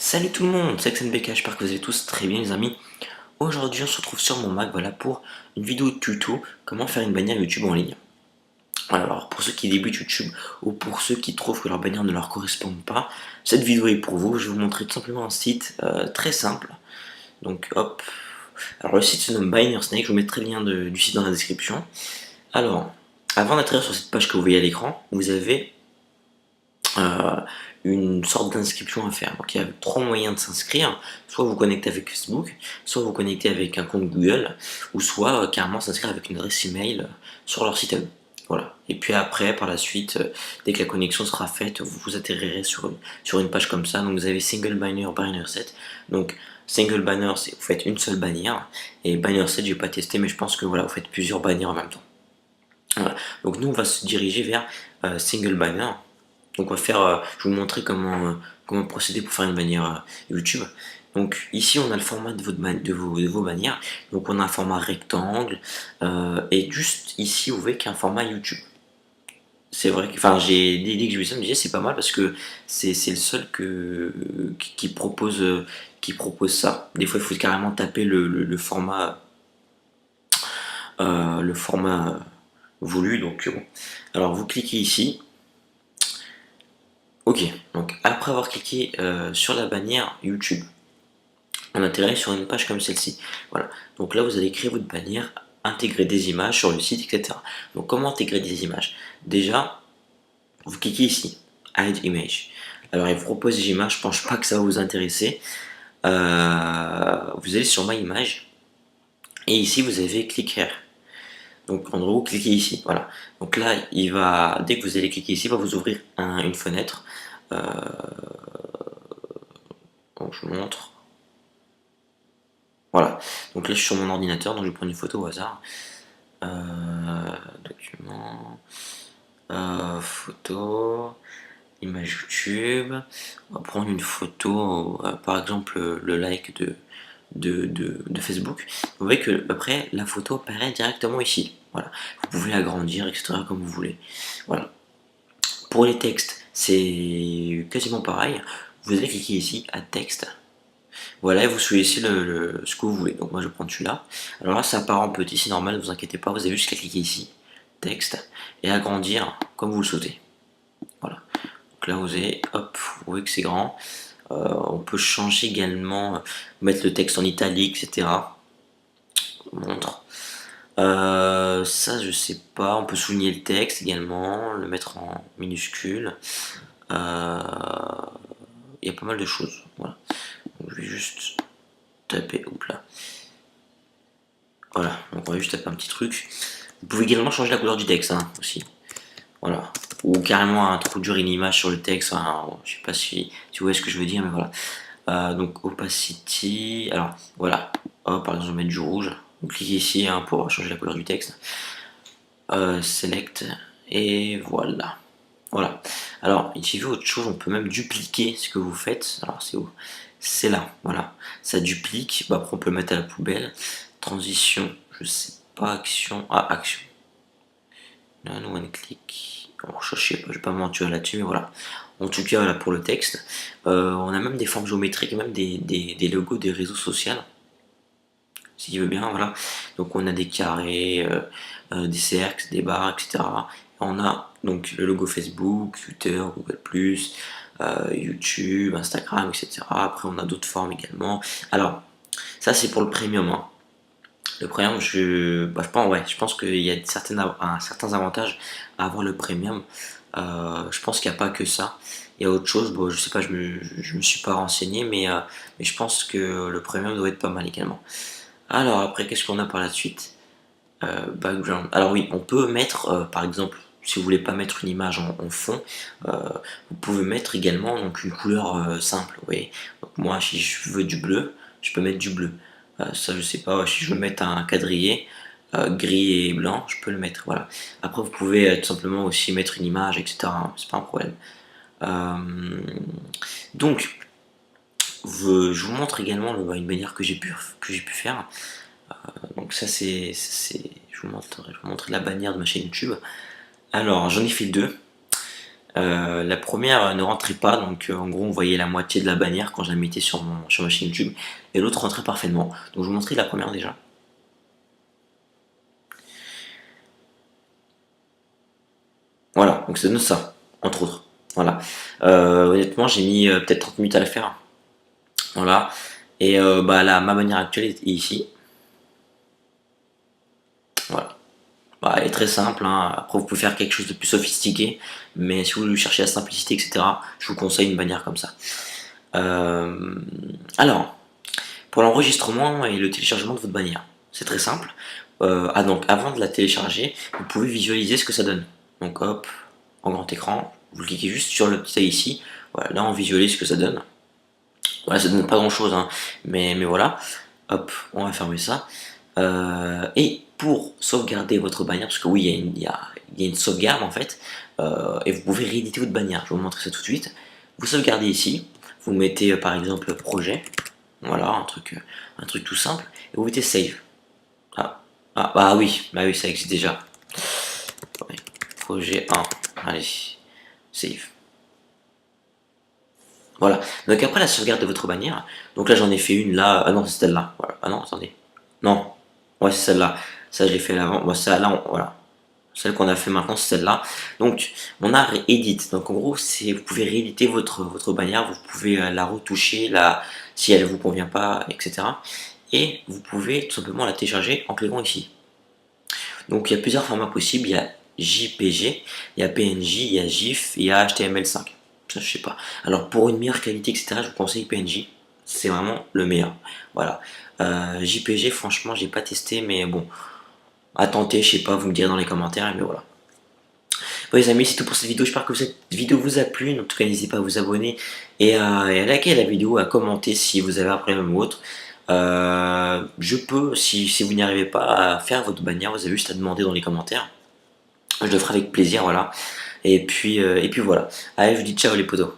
Salut tout le monde, c'est XNBK, j'espère que vous allez tous très bien les amis. Aujourd'hui on se retrouve sur mon Mac voilà, pour une vidéo tuto comment faire une bannière YouTube en ligne. Alors pour ceux qui débutent YouTube ou pour ceux qui trouvent que leur bannière ne leur correspond pas, cette vidéo est pour vous. Je vais vous montrer tout simplement un site très simple. Donc hop, alors le site se nomme Banner Snake, je vous mettrai le lien du site dans la description. Alors, avant d'atterrir sur cette page que vous voyez à l'écran, vous avez euh, une sorte d'inscription à faire. Donc il y a trois moyens de s'inscrire. Soit vous connectez avec Facebook, soit vous connectez avec un compte Google, ou soit carrément s'inscrire avec une adresse email sur leur site web. Voilà. Et puis après, par la suite, dès que la connexion sera faite, vous atterrirez sur une page comme ça. Donc vous avez Single Banner, Banner Set. Donc Single Banner, c'est vous faites une seule bannière. Et Banner Set, je n'ai pas testé, mais je pense que voilà, vous faites plusieurs bannières en même temps. Voilà. Donc nous, on va se diriger vers Single Banner. Donc on va faire, je vais vous montrer comment procéder pour faire une bannière YouTube. Donc ici on a le format de vos bannières. Donc on a un format rectangle et juste ici vous voyez qu'il y a un format YouTube. C'est vrai que, enfin j'ai dès que j'ai vu ça, je me disais c'est pas mal parce que c'est le seul qui propose ça. Des fois il faut carrément taper le format voulu. Donc bon. Alors vous cliquez ici. Ok, donc après avoir cliqué sur la bannière YouTube, on atterrit sur une page comme celle-ci. Voilà, donc là vous allez créer votre bannière, intégrer des images sur le site, etc. Donc comment intégrer des images? Déjà, vous cliquez ici, Add Image. Alors il vous propose des images, je pense pas que ça va vous intéresser. Vous allez sur My Image, et ici vous avez Click Here. Donc en gros, cliquez ici, voilà. Donc là, dès que vous allez cliquer ici, il va vous ouvrir une fenêtre. Euh, donc je vous montre. Voilà, donc là je suis sur mon ordinateur, donc je vais prendre une photo au hasard. Document, photo, image YouTube. On va prendre une photo, par exemple le like de Facebook. Vous voyez que après la photo apparaît directement ici. Voilà, vous pouvez agrandir, etc. comme vous voulez. Voilà. Pour les textes, c'est quasiment pareil. Vous allez cliquer ici à texte. Voilà, et vous choisissez ce que vous voulez. Donc moi je vais prendre celui-là. Alors là ça apparaît en petit, c'est normal, ne vous inquiétez pas, vous avez juste qu'à cliquer ici, texte, et agrandir comme vous le souhaitez. Voilà. Donc là vous avez, hop, vous voyez que c'est grand. On peut changer également, mettre le texte en italique, etc. Je vous montre. Ça je sais pas, on peut souligner le texte également, le mettre en minuscule. Il y a pas mal de choses. Voilà. Donc, je vais juste taper, hop là. Voilà, donc on va juste taper un petit truc. Vous pouvez également changer la couleur du texte hein, aussi. Voilà. Ou carrément introduire une image sur le texte. Hein. Je sais pas si vous voyez ce que je veux dire, mais voilà. Donc opacity. Alors voilà. Par exemple, je vais mettre du rouge. Vous cliquez ici hein, pour changer la couleur du texte. Select. Et voilà. Voilà. Alors, ici, autre chose, on peut même dupliquer ce que vous faites. Alors, c'est où? C'est là, voilà. Ça duplique. Bah, après, on peut le mettre à la poubelle. Transition, je sais pas, action. Ah, action. Là, nous, on clique. Bon, je sais pas, je vais pas mentir là-dessus, mais voilà. En tout cas, voilà pour le texte. On a même des formes géométriques et même des logos des réseaux sociaux. S'il veut bien, voilà. Donc, on a des carrés, des cercles, des barres, etc. On a donc le logo Facebook, Twitter, Google+, YouTube, Instagram, etc. Après, on a d'autres formes également. Alors, ça, c'est pour le premium. Hein. Le premium, je pense qu'il y a certains avantages à avoir le premium. Je pense qu'il n'y a pas que ça. Il y a autre chose, bon, je sais pas, je me suis pas renseigné, mais je pense que le premium doit être pas mal également. Alors après, qu'est-ce qu'on a par la suite? Background. Alors oui, on peut mettre, par exemple, si vous voulez pas mettre une image en fond, euh, vous pouvez mettre également donc une couleur simple. Oui. Donc moi, si je veux du bleu, je peux mettre du bleu. Ça, je sais pas. Si je veux mettre un quadrillé gris et blanc, je peux le mettre. Voilà. Après, vous pouvez tout simplement aussi mettre une image, etc. C'est pas un problème. Euh, donc, je vous montre également une manière que j'ai pu faire. Donc ça je vous montrerai la bannière de ma chaîne YouTube. Alors j'en ai fait deux. La première ne rentrait pas, donc en gros on voyait la moitié de la bannière quand je la mettais sur ma chaîne YouTube, et l'autre rentrait parfaitement. Donc je vous montrer la première déjà. Voilà, donc ça donne ça, entre autres. Voilà. Honnêtement, j'ai mis peut-être 30 minutes à la faire. Voilà. Et bah, ma bannière actuelle est ici. Voilà. Bah, elle est très simple, hein. Après, vous pouvez faire quelque chose de plus sophistiqué, mais si vous cherchez la simplicité, etc., je vous conseille une bannière comme ça. Euh, alors, pour l'enregistrement et le téléchargement de votre bannière, c'est très simple. Donc, avant de la télécharger, vous pouvez visualiser ce que ça donne. Donc, hop, en grand écran, vous cliquez juste sur le petit œil ici. Voilà, là, on visualise ce que ça donne. Voilà, ça donne pas grand chose, hein, mais voilà. Hop, on va fermer ça. Et pour sauvegarder votre bannière, parce que oui, il y a une sauvegarde en fait, et vous pouvez rééditer votre bannière. Je vais vous montrer ça tout de suite. Vous sauvegardez ici, vous mettez par exemple projet, voilà, un truc tout simple, et vous mettez save. Bah oui, ça existe déjà. Ouais, projet 1, allez, save. Voilà, donc après la sauvegarde de votre bannière, donc là j'en ai fait une là, ah non c'est celle-là, voilà, ah non attendez, non, ouais c'est celle-là, ça je l'ai fait avant, bon, ça là, voilà, celle qu'on a fait maintenant c'est celle-là, donc on a réédit, donc en gros c'est, vous pouvez rééditer votre bannière, vous pouvez la retoucher, si elle vous convient pas, etc. Et vous pouvez tout simplement la télécharger en cliquant ici. Donc il y a plusieurs formats possibles, il y a JPG, il y a PNJ, il y a GIF et il y a HTML5. Ça je sais pas. Alors pour une meilleure qualité, etc., je vous conseille PNJ. C'est vraiment le meilleur. Voilà. JPG, franchement, j'ai pas testé, mais bon, à tenter, je sais pas, vous me direz dans les commentaires, mais voilà. Bon les amis, c'est tout pour cette vidéo. J'espère que cette vidéo vous a plu. En tout cas, n'hésitez pas à vous abonner et à liker la vidéo, à commenter si vous avez un problème ou autre. Je peux, si vous n'y arrivez pas, à faire votre bannière, vous avez juste à demander dans les commentaires. Je le ferai avec plaisir, voilà. Et puis voilà. Allez, je vous dis ciao les potos.